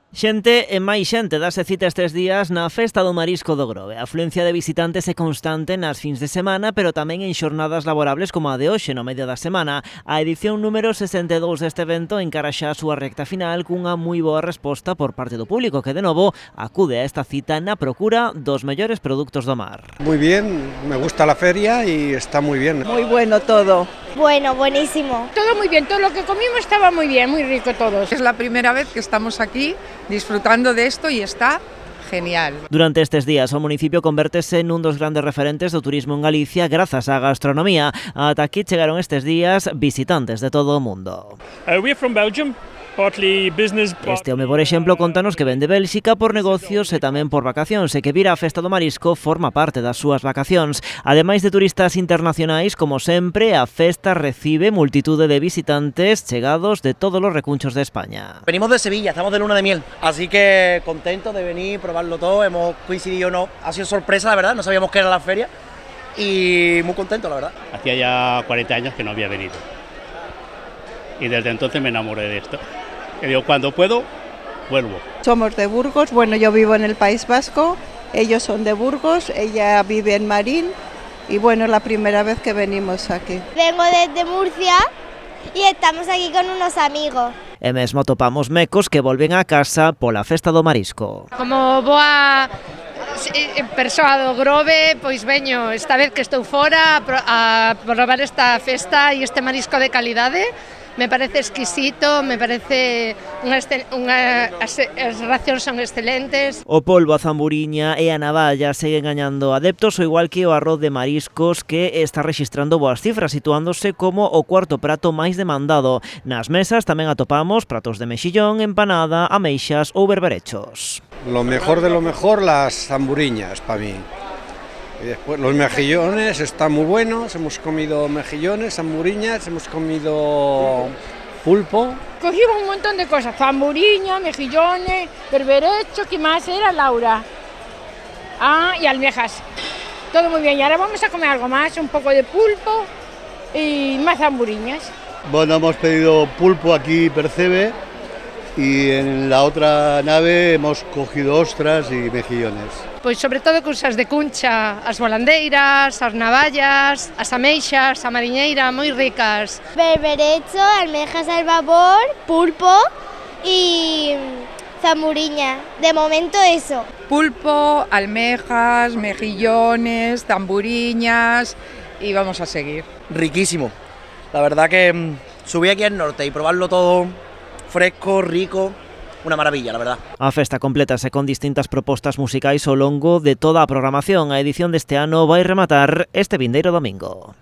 Xente e máis xente dáse cita estes días na Festa do Marisco do Grove. A afluencia de visitantes é constante nas fins de semana, pero tamén en xornadas laborables como a de hoxe, no medio da semana. A edición número 62 deste evento encara xa a súa recta final cunha moi boa resposta por parte do público que, de novo, acude a esta cita na procura dos mellores produtos do mar. Muy bien, me gusta la feria y está muy bien. Muy bueno todo. Bueno, buenísimo. Todo muy bien, todo lo que comimos estaba muy bien, muy rico todo. Es la primera vez que estamos aquí disfrutando de esto y está genial. Durante estes días o municipio convértese nun dos grandes referentes do turismo en Galicia grazas á gastronomía. Ata aquí chegaron estes días visitantes de todo o mundo. We're from Belgium. Este home, por exemplo, contanos que ven de Bélxica por negocios e tamén por vacacións e que vir á Festa do Marisco forma parte das súas vacacións. Ademais de turistas internacionais, como sempre, a festa recibe multitude de visitantes chegados de todos os recunchos de España. Venimos de Sevilla, estamos de luna de miel, así que contentos de venir, probarlo todo, hemos coincidido o no, ha sido sorpresa la verdad, no sabíamos que era la feria y muy contentos la verdad. Hacía ya 40 años que no había venido y desde entonces me enamoré de esto. Que digo, cuando puedo, vuelvo. Somos de Burgos, bueno, yo vivo en el País Vasco, ellos son de Burgos, ella vive en Marín y bueno, es la primera vez que venimos aquí. Vengo desde Murcia y estamos aquí con unos amigos. E mesmo topamos mecos que volven a casa pola Festa do Marisco. Como boa persoa do Grove, pois veño esta vez que estou fora a probar esta festa e este marisco de calidade. Me parece exquisito, me parece as racións son excelentes. O polvo, a zamburiña e a navalla seguen gañando adeptos, ao igual que o arroz de mariscos que está rexistrando boas cifras, situándose como o cuarto prato máis demandado. Nas mesas tamén atopamos pratos de mexillón, empanada, ameixas ou berberechos. Lo mejor de lo mejor, las zamburiñas para mí. Y después los mejillones están muy buenos, hemos comido mejillones, zamburiñas, hemos comido pulpo. Cogimos un montón de cosas, zamburiña, mejillones, berberecho, ¿qué más era, Laura? Y almejas. Todo muy bien, y ahora vamos a comer algo más, un poco de pulpo y más zamburiñas. Bueno, hemos pedido pulpo aquí Percebe y en la otra nave hemos cogido ostras y mejillones. Pois sobre todo cousas de cuncha, as volandeiras, as navallas, as ameixas, a mariñeira, moi ricas. Berberecho, almejas al vapor, pulpo y zamburiña. De momento eso. Pulpo, almejas, mejillones, zamburiñas y vamos a seguir. Riquísimo, la verdad que subí aquí al norte y probarlo todo fresco, rico. Una maravilla, la verdad. A festa complétase con distintas propostas musicais ao longo de toda a programación. A edición deste ano vai rematar este vindeiro domingo.